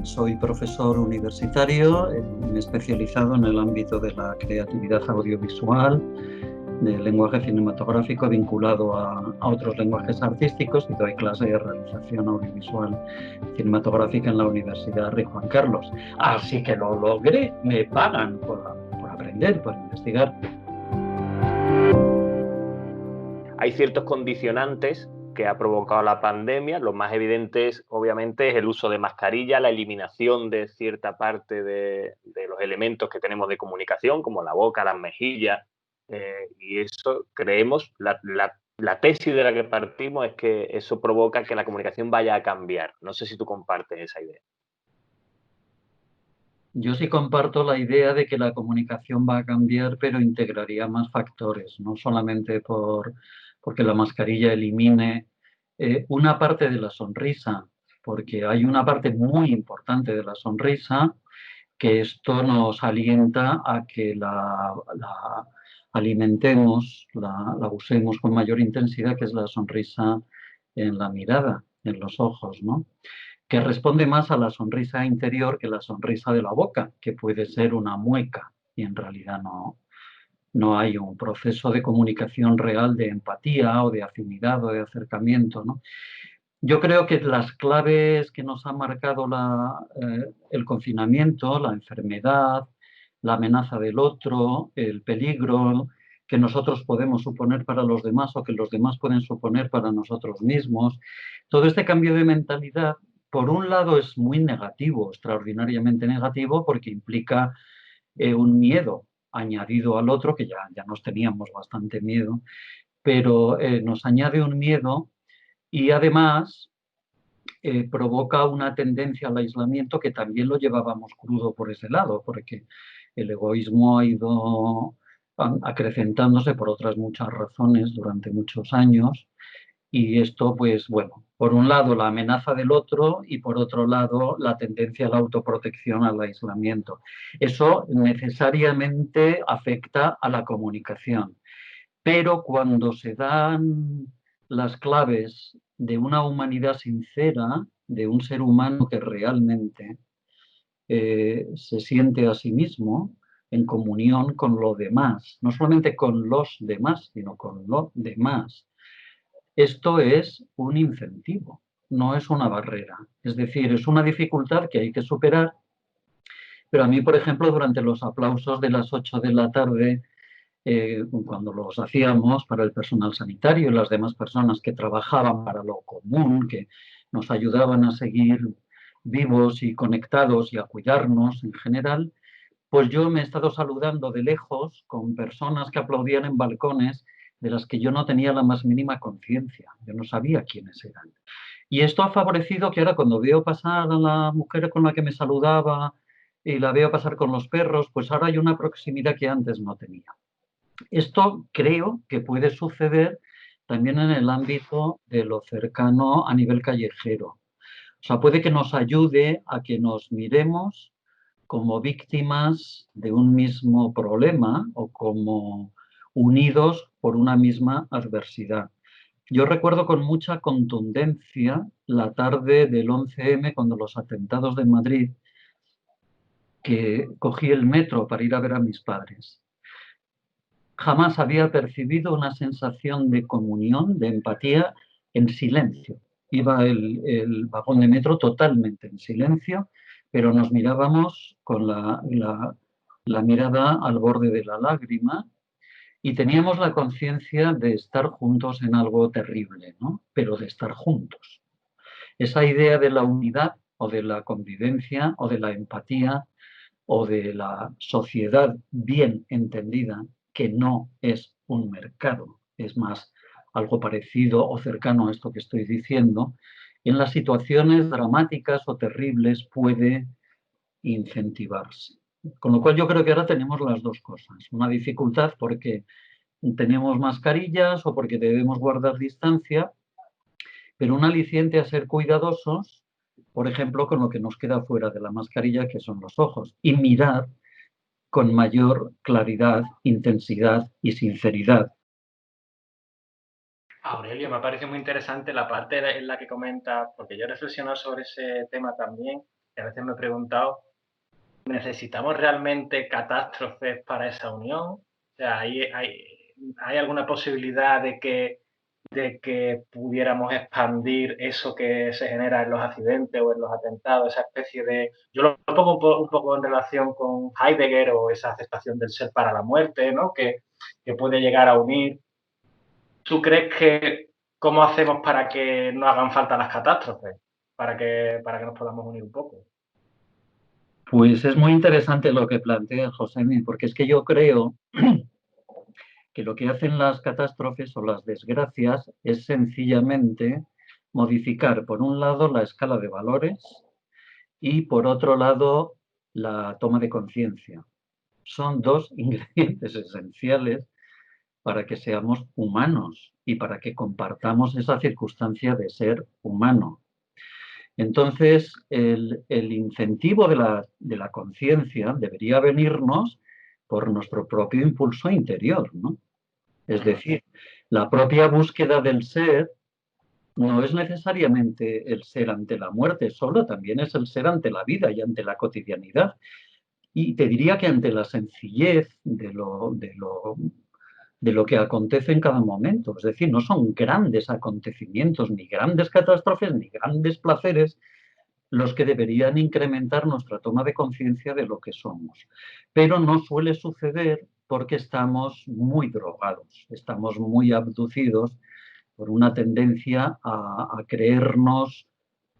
Soy profesor universitario, me he especializado en el ámbito de la creatividad audiovisual, del lenguaje cinematográfico vinculado a otros lenguajes artísticos, y doy clase de realización audiovisual cinematográfica en la Universidad Rey Juan Carlos. Así que lo logré, me pagan por aprender, por investigar. Hay ciertos condicionantes que ha provocado la pandemia. Los más evidentes, obviamente, es el uso de mascarilla, la eliminación de cierta parte de los elementos que tenemos de comunicación, como la boca, las mejillas. Y eso creemos, la tesis de la que partimos es que eso provoca que la comunicación vaya a cambiar. No sé si tú compartes esa idea. Yo sí comparto la idea de que la comunicación va a cambiar, pero integraría más factores, no solamente porque la mascarilla elimine una parte de la sonrisa, porque hay una parte muy importante de la sonrisa que esto nos alienta a que la alimentemos, la usemos con mayor intensidad, que es la sonrisa en la mirada, en los ojos, ¿no? Que responde más a la sonrisa interior que la sonrisa de la boca, que puede ser una mueca, y en realidad no hay un proceso de comunicación real de empatía o de afinidad o de acercamiento, ¿no? Yo creo que las claves que nos ha marcado el confinamiento, la enfermedad, la amenaza del otro, el peligro que nosotros podemos suponer para los demás o que los demás pueden suponer para nosotros mismos, todo este cambio de mentalidad, por un lado es muy negativo, extraordinariamente negativo, porque implica un miedo añadido al otro, que ya nos teníamos bastante miedo, pero nos añade un miedo y además provoca una tendencia al aislamiento que también lo llevábamos crudo por ese lado, porque el egoísmo ha ido acrecentándose por otras muchas razones durante muchos años. Y esto, pues bueno, por un lado la amenaza del otro y por otro lado la tendencia a la autoprotección, al aislamiento. Eso necesariamente afecta a la comunicación. Pero cuando se dan las claves de una humanidad sincera, de un ser humano que realmente se siente a sí mismo en comunión con lo demás, no solamente con los demás, sino con lo demás, esto es un incentivo, no es una barrera. Es decir, es una dificultad que hay que superar, pero a mí, por ejemplo, durante los aplausos de las 8 de la tarde, cuando los hacíamos para el personal sanitario y las demás personas que trabajaban para lo común, que nos ayudaban a seguir vivos y conectados y a cuidarnos en general, pues yo me he estado saludando de lejos con personas que aplaudían en balcones de las que yo no tenía la más mínima conciencia, yo no sabía quiénes eran. Y esto ha favorecido que ahora cuando veo pasar a la mujer con la que me saludaba y la veo pasar con los perros, pues ahora hay una proximidad que antes no tenía. Esto creo que puede suceder también en el ámbito de lo cercano a nivel callejero. O sea, puede que nos ayude a que nos miremos como víctimas de un mismo problema o como unidos por una misma adversidad. Yo recuerdo con mucha contundencia la tarde del 11M, cuando los atentados de Madrid, que cogí el metro para ir a ver a mis padres. Jamás había percibido una sensación de comunión, de empatía, en silencio. Iba el vagón de metro totalmente en silencio, pero nos mirábamos con la mirada al borde de la lágrima y teníamos la conciencia de estar juntos en algo terrible, ¿no? Pero de estar juntos. Esa idea de la unidad o de la convivencia o de la empatía o de la sociedad bien entendida, que no es un mercado, es más algo parecido o cercano a esto que estoy diciendo, en las situaciones dramáticas o terribles puede incentivarse. Con lo cual yo creo que ahora tenemos las dos cosas. Una dificultad porque tenemos mascarillas o porque debemos guardar distancia, pero un aliciente a ser cuidadosos, por ejemplo, con lo que nos queda fuera de la mascarilla, que son los ojos, y mirar con mayor claridad, intensidad y sinceridad. Aurelio, me parece muy interesante la parte en la que comentas, porque yo he reflexionado sobre ese tema también, Y a veces me he preguntado, ¿necesitamos realmente catástrofes para esa unión? O sea, ¿hay alguna posibilidad de que pudiéramos expandir eso que se genera en los accidentes o en los atentados, esa especie de... Yo lo pongo un poco en relación con Heidegger o esa aceptación del ser para la muerte, ¿no? Que puede llegar a unir. ¿Tú crees que cómo hacemos para que no hagan falta las catástrofes? Para que nos podamos unir un poco. Pues es muy interesante lo que plantea Josemi, porque es que yo creo que lo que hacen las catástrofes o las desgracias es sencillamente modificar, por un lado, la escala de valores y, por otro lado, la toma de conciencia. Son dos ingredientes esenciales para que seamos humanos y para que compartamos esa circunstancia de ser humano. Entonces, el incentivo de la conciencia debería venirnos por nuestro propio impulso interior, ¿no? Es decir, la propia búsqueda del ser no es necesariamente el ser ante la muerte solo, también es el ser ante la vida y ante la cotidianidad. Y te diría que ante la sencillez de lo que acontece en cada momento. Es decir, no son grandes acontecimientos, ni grandes catástrofes, ni grandes placeres los que deberían incrementar nuestra toma de conciencia de lo que somos. Pero no suele suceder porque estamos muy drogados, estamos muy abducidos por una tendencia a creernos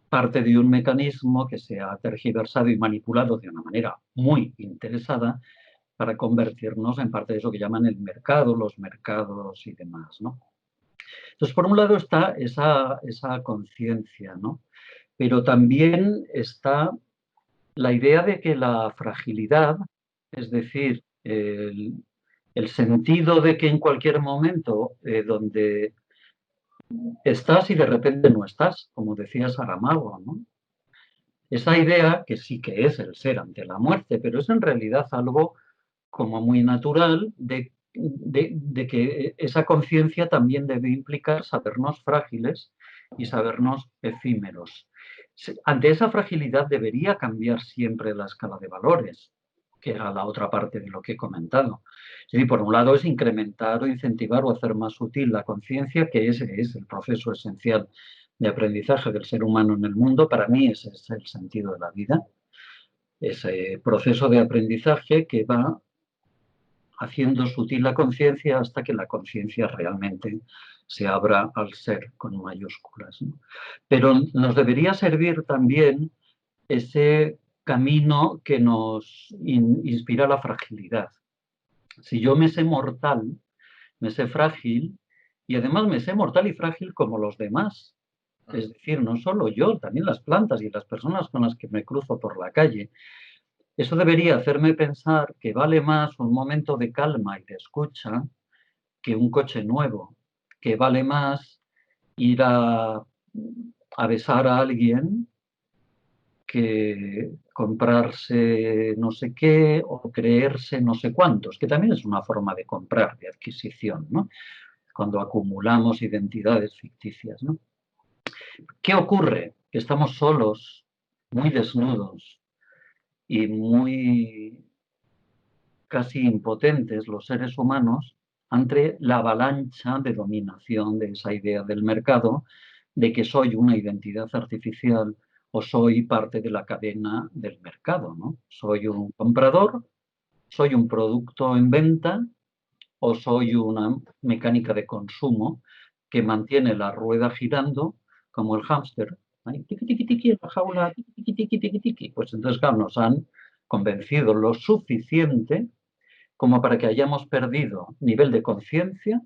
parte de un mecanismo que se ha tergiversado y manipulado de una manera muy interesada para convertirnos en parte de eso que llaman el mercado, los mercados y demás, ¿no? Entonces, por un lado está esa conciencia, ¿no? Pero también está la idea de que la fragilidad, es decir, el sentido de que en cualquier momento donde estás y de repente no estás, como decía Saramago, ¿no? Esa idea que sí que es el ser ante la muerte, pero es en realidad algo como muy natural de que esa conciencia también debe implicar sabernos frágiles y sabernos efímeros. Ante esa fragilidad debería cambiar siempre la escala de valores, que era la otra parte de lo que he comentado. Es decir, por un lado es incrementar o incentivar o hacer más sutil la conciencia, que ese es el proceso esencial de aprendizaje del ser humano en el mundo. Para mí ese es el sentido de la vida, ese proceso de aprendizaje que va haciendo sutil la conciencia hasta que la conciencia realmente se abra al ser con mayúsculas, ¿no? Pero nos debería servir también ese camino que nos inspira la fragilidad. Si yo me sé mortal, me sé frágil, y además me sé mortal y frágil como los demás, es decir, no solo yo, también las plantas y las personas con las que me cruzo por la calle. Eso debería hacerme pensar que vale más un momento de calma y de escucha que un coche nuevo, que vale más ir a besar a alguien que comprarse no sé qué o creerse no sé cuántos, que también es una forma de comprar, de adquisición, ¿no? Cuando acumulamos identidades ficticias, ¿no? ¿Qué ocurre? Que estamos solos, muy desnudos y muy casi impotentes los seres humanos ante la avalancha de dominación de esa idea del mercado, de que soy una identidad artificial o soy parte de la cadena del mercado, ¿no? Soy un comprador, soy un producto en venta o soy una mecánica de consumo que mantiene la rueda girando como el hámster. Tiki, tiki, tiki, en la jaula, tiki, tiki, tiki, tiki. Pues entonces, claro, nos han convencido lo suficiente como para que hayamos perdido nivel de conciencia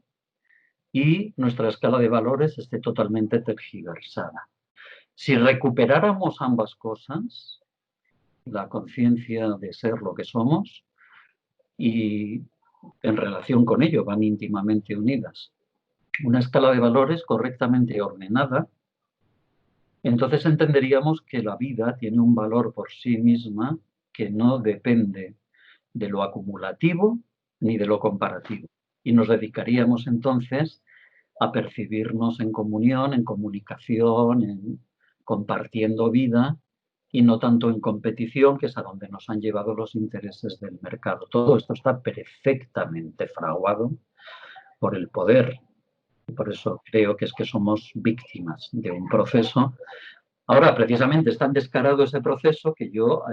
y nuestra escala de valores esté totalmente tergiversada. Si recuperáramos ambas cosas, la conciencia de ser lo que somos y en relación con ello van íntimamente unidas, una escala de valores correctamente ordenada, entonces entenderíamos que la vida tiene un valor por sí misma que no depende de lo acumulativo ni de lo comparativo. Y nos dedicaríamos entonces a percibirnos en comunión, en comunicación, en compartiendo vida y no tanto en competición, que es a donde nos han llevado los intereses del mercado. Todo esto está perfectamente fraguado por el poder. Por eso creo que es que somos víctimas de un proceso. Ahora, precisamente, es tan descarado ese proceso que yo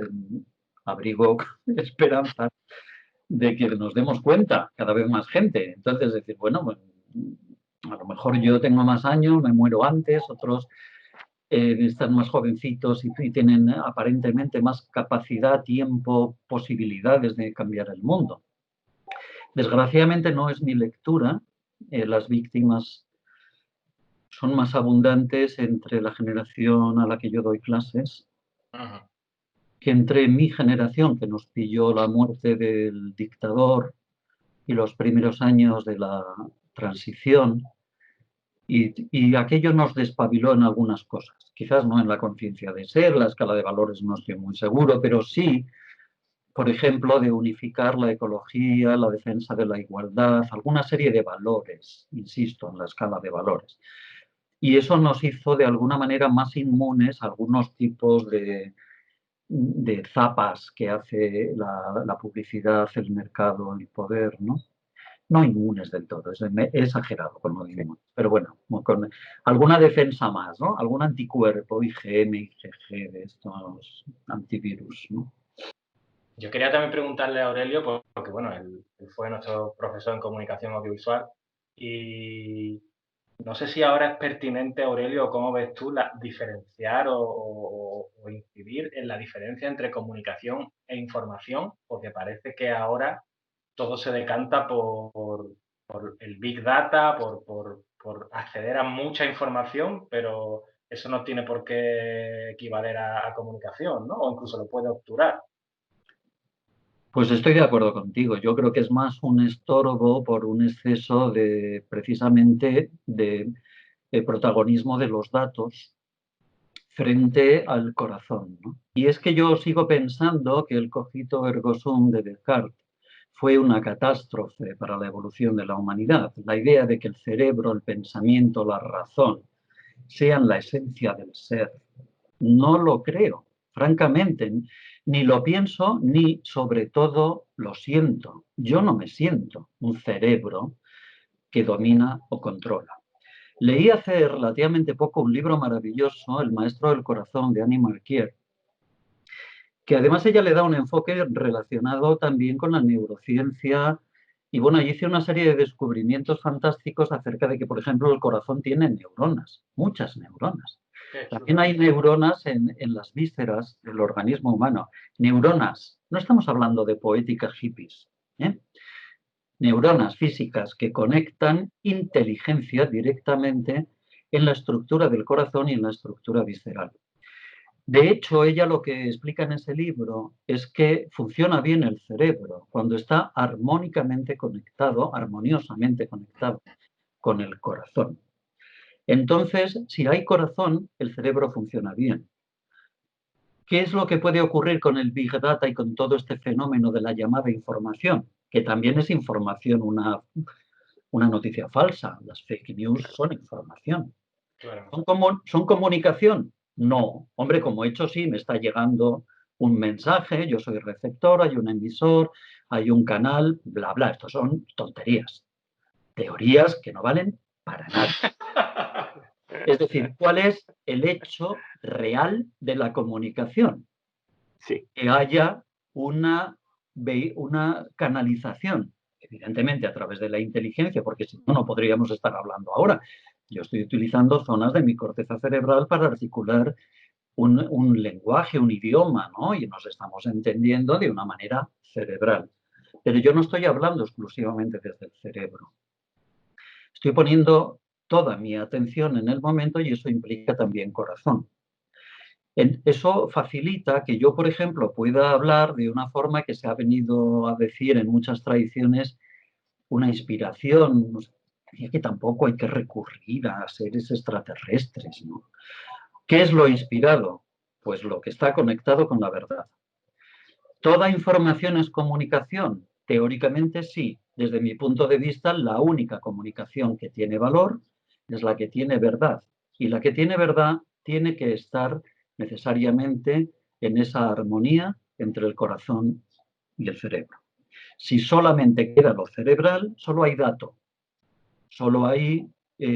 abrigo esperanza de que nos demos cuenta, cada vez más gente. Entonces, decir, bueno, pues, a lo mejor yo tengo más años, me muero antes, otros están más jovencitos y tienen aparentemente más capacidad, tiempo, posibilidades de cambiar el mundo. Desgraciadamente no es mi lectura. Las víctimas son más abundantes entre la generación a la que yo doy clases que entre mi generación, que nos pilló la muerte del dictador y los primeros años de la transición, y aquello nos despabiló en algunas cosas. Quizás no en la conciencia de ser, la escala de valores no estoy muy seguro, pero sí, por ejemplo, de unificar la ecología, la defensa de la igualdad, alguna serie de valores, insisto, en la escala de valores. Y eso nos hizo de alguna manera más inmunes a algunos tipos de zapas que hace la publicidad, el mercado, el poder, ¿no? No inmunes del todo, es exagerado con lo de inmunes, pero bueno, con alguna defensa más, ¿no? Algún anticuerpo, IgM, IgG, de estos antivirus, ¿no? Yo quería también preguntarle a Aurelio, porque bueno, él fue nuestro profesor en comunicación audiovisual y no sé si ahora es pertinente, Aurelio, cómo ves tú diferenciar o incidir en la diferencia entre comunicación e información, porque parece que ahora todo se decanta por el Big Data, por acceder a mucha información, pero eso no tiene por qué equivaler a comunicación, ¿no? O incluso lo puede obturar. Pues estoy de acuerdo contigo. Yo creo que es más un estorbo por un exceso de, precisamente, de protagonismo de los datos frente al corazón, ¿no? Y es que yo sigo pensando que el cogito ergo sum de Descartes fue una catástrofe para la evolución de la humanidad. La idea de que el cerebro, el pensamiento, la razón sean la esencia del ser, no lo creo, francamente. Ni lo pienso, ni sobre todo lo siento. Yo no me siento un cerebro que domina o controla. Leí hace relativamente poco un libro maravilloso, El maestro del corazón, de Annie Marquier, que además ella le da un enfoque relacionado también con la neurociencia. Y bueno, hice una serie de descubrimientos fantásticos acerca de que, por ejemplo, el corazón tiene neuronas, muchas neuronas. También hay neuronas en las vísceras del organismo humano. Neuronas, no estamos hablando de poéticas hippies, ¿eh? Neuronas físicas que conectan inteligencia directamente en la estructura del corazón y en la estructura visceral. De hecho, ella lo que explica en ese libro es que funciona bien el cerebro cuando está armónicamente conectado, armoniosamente conectado con el corazón. Entonces, si hay corazón, el cerebro funciona bien. ¿Qué es lo que puede ocurrir con el Big Data y con todo este fenómeno de la llamada información? Que también es información, una noticia falsa. Las fake news son información. Claro. ¿Son comunicación? No. Hombre, como he hecho, sí, me está llegando un mensaje, yo soy receptor, hay un emisor, hay un canal, bla, bla. Estos son tonterías. Teorías que no valen para nada. Es decir, ¿cuál es el hecho real de la comunicación? Sí. Que haya una canalización, evidentemente a través de la inteligencia, porque si no, no podríamos estar hablando ahora. Yo estoy utilizando zonas de mi corteza cerebral para articular un lenguaje, un idioma, ¿no? Y nos estamos entendiendo de una manera cerebral. Pero yo no estoy hablando exclusivamente desde el cerebro. Estoy poniendo toda mi atención en el momento y eso implica también corazón. Eso facilita que yo, por ejemplo, pueda hablar de una forma que se ha venido a decir en muchas tradiciones, una inspiración, y que tampoco hay que recurrir a seres extraterrestres, ¿no? ¿Qué es lo inspirado? Pues lo que está conectado con la verdad. ¿Toda información es comunicación? Teóricamente sí. Desde mi punto de vista, la única comunicación que tiene valor es la que tiene verdad. Y la que tiene verdad tiene que estar necesariamente en esa armonía entre el corazón y el cerebro. Si solamente queda lo cerebral, solo hay dato, solo hay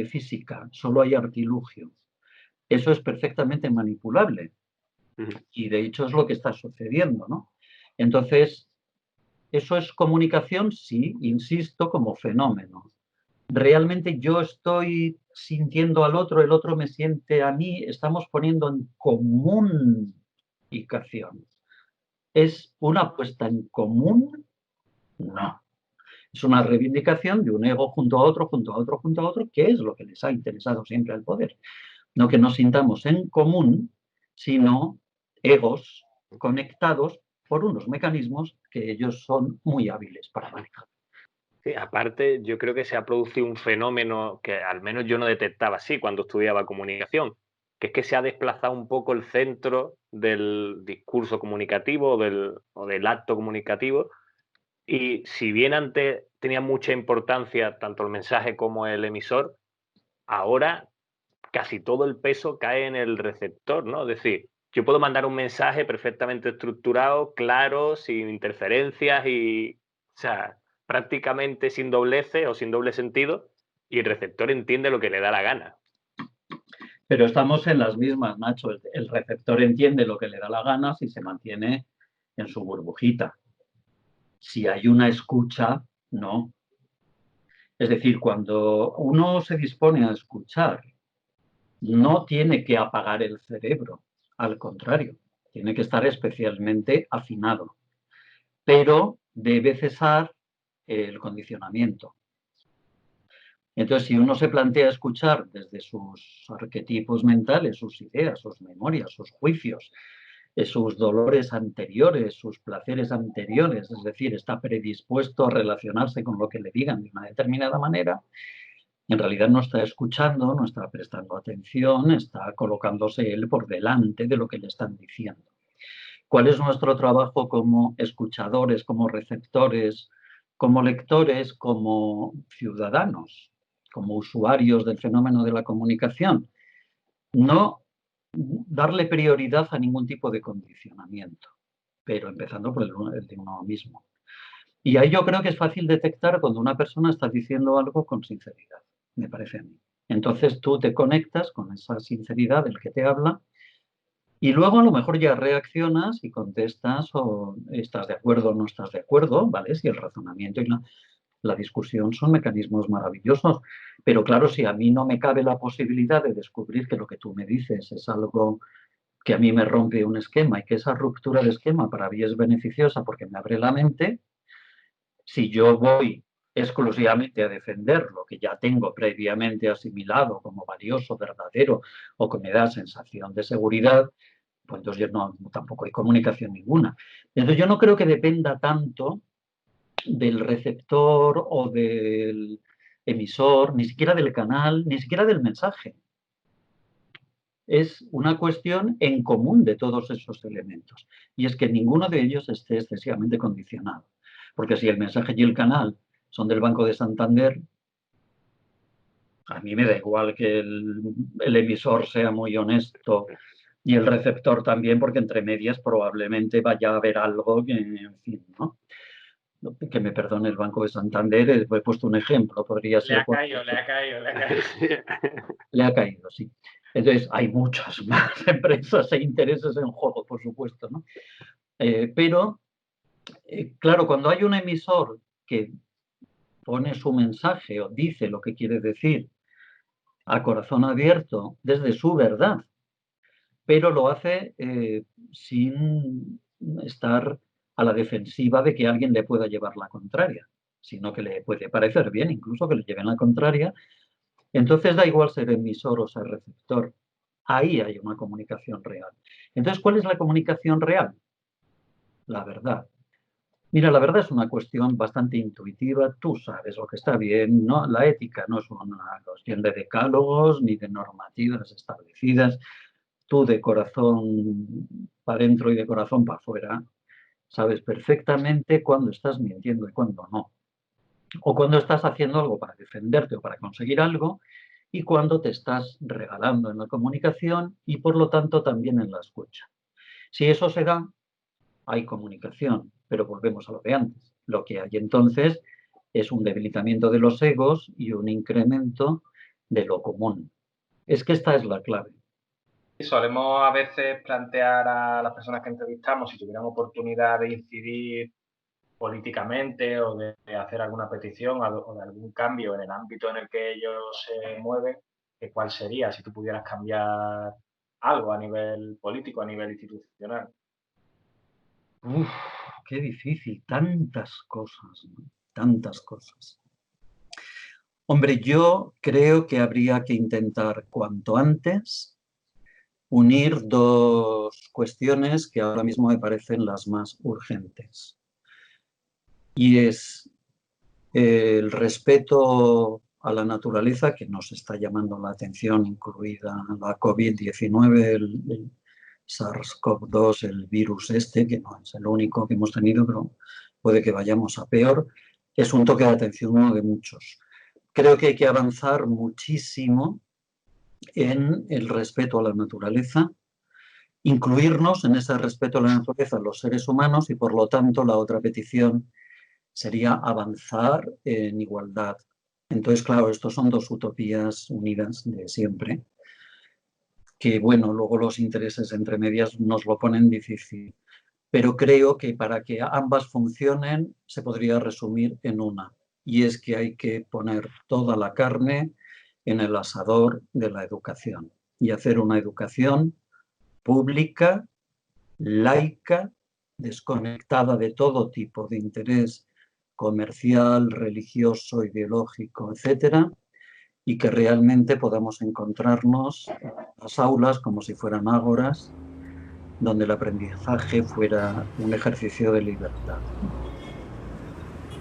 física, solo hay artilugio. Eso es perfectamente manipulable. Y de hecho es lo que está sucediendo, ¿no? Entonces, ¿eso es comunicación? Sí, insisto, como fenómeno. Realmente yo estoy sintiendo al otro, el otro me siente a mí, estamos poniendo en comunicación. ¿Es una puesta en común? No. Es una reivindicación de un ego junto a otro, junto a otro, junto a otro, que es lo que les ha interesado siempre al poder. No que nos sintamos en común, sino egos conectados por unos mecanismos que ellos son muy hábiles para manejar. Sí, aparte, yo creo que se ha producido un fenómeno que al menos yo no detectaba así cuando estudiaba comunicación, que es que se ha desplazado un poco el centro del discurso comunicativo o del acto comunicativo. Y si bien antes tenía mucha importancia tanto el mensaje como el emisor, ahora casi todo el peso cae en el receptor, ¿no? Es decir, yo puedo mandar un mensaje perfectamente estructurado, claro, sin interferencias y, o sea, prácticamente sin dobleces o sin doble sentido, y el receptor entiende lo que le da la gana. Pero estamos en las mismas, Nacho. El receptor entiende lo que le da la gana si se mantiene en su burbujita. Si hay una escucha, no. Es decir, cuando uno se dispone a escuchar, no tiene que apagar el cerebro, al contrario, tiene que estar especialmente afinado, pero debe cesar el condicionamiento. Entonces, si uno se plantea escuchar desde sus arquetipos mentales, sus ideas, sus memorias, sus juicios, sus dolores anteriores, sus placeres anteriores, es decir, está predispuesto a relacionarse con lo que le digan de una determinada manera, en realidad no está escuchando, no está prestando atención, está colocándose él por delante de lo que le están diciendo. ¿Cuál es nuestro trabajo como escuchadores, como receptores, como lectores, como ciudadanos, como usuarios del fenómeno de la comunicación? No darle prioridad a ningún tipo de condicionamiento, pero empezando por el de uno mismo. Y ahí yo creo que es fácil detectar cuando una persona está diciendo algo con sinceridad, me parece a mí. Entonces tú te conectas con esa sinceridad del que te habla y luego a lo mejor ya reaccionas y contestas o estás de acuerdo o no estás de acuerdo, ¿vale? Si el razonamiento y la discusión son mecanismos maravillosos, pero claro, si a mí no me cabe la posibilidad de descubrir que lo que tú me dices es algo que a mí me rompe un esquema y que esa ruptura de esquema para mí es beneficiosa porque me abre la mente, si yo voy exclusivamente a defender lo que ya tengo previamente asimilado como valioso, verdadero o que me da sensación de seguridad, pues entonces no, tampoco hay comunicación ninguna. Entonces yo no creo que dependa tanto del receptor o del emisor, ni siquiera del canal, ni siquiera del mensaje. Es una cuestión en común de todos esos elementos. Y es que ninguno de ellos esté excesivamente condicionado. Porque si el mensaje y el canal son del Banco de Santander, a mí me da igual que el emisor sea muy honesto y el receptor también, porque entre medias probablemente vaya a haber algo que, en fin, ¿no? Que me perdone el Banco de Santander, he puesto un ejemplo, podría ser... Le ha caído. Le ha caído, sí. Entonces, hay muchas más empresas e intereses en juego, por supuesto, ¿no? Pero, claro, cuando hay un emisor que pone su mensaje o dice lo que quiere decir a corazón abierto desde su verdad, pero lo hace sin estar a la defensiva de que alguien le pueda llevar la contraria, sino que le puede parecer bien incluso que le lleven la contraria. Entonces da igual ser emisor o ser receptor. Ahí hay una comunicación real. Entonces, ¿cuál es la comunicación real? La verdad. Mira, la verdad es una cuestión bastante intuitiva. Tú sabes lo que está bien, ¿no? La ética no es una cuestión de decálogos ni de normativas establecidas. Tú de corazón para adentro y de corazón para afuera sabes perfectamente cuándo estás mintiendo y cuándo no. O cuando estás haciendo algo para defenderte o para conseguir algo y cuando te estás regalando en la comunicación y por lo tanto también en la escucha. Si eso se da, hay comunicación, pero volvemos a lo de antes. Lo que hay entonces es un debilitamiento de los egos y un incremento de lo común. Es que esta es la clave. Y solemos a veces plantear a las personas que entrevistamos, si tuvieran oportunidad de incidir políticamente o de hacer alguna petición o de algún cambio en el ámbito en el que ellos se mueven, ¿cuál sería si tú pudieras cambiar algo a nivel político, a nivel institucional? Uf, qué difícil, tantas cosas, ¿no? Tantas cosas. Hombre, yo creo que habría que intentar cuanto antes unir dos cuestiones que ahora mismo me parecen las más urgentes. Y es el respeto a la naturaleza, que nos está llamando la atención, incluida la COVID-19, el SARS-CoV-2, el virus este, que no es el único que hemos tenido, pero puede que vayamos a peor. Es un toque de atención, uno de muchos. Creo que hay que avanzar muchísimo en el respeto a la naturaleza, incluirnos en ese respeto a la naturaleza los seres humanos y, por lo tanto, la otra petición sería avanzar en igualdad. Entonces, claro, estos son dos utopías unidas de siempre, que, bueno, luego los intereses entre medias nos lo ponen difícil. Pero creo que para que ambas funcionen se podría resumir en una, y es que hay que poner toda la carne en el asador de la educación y hacer una educación pública, laica, desconectada de todo tipo de interés comercial, religioso, ideológico, etcétera, y que realmente podamos encontrarnos en las aulas como si fueran ágoras, donde el aprendizaje fuera un ejercicio de libertad.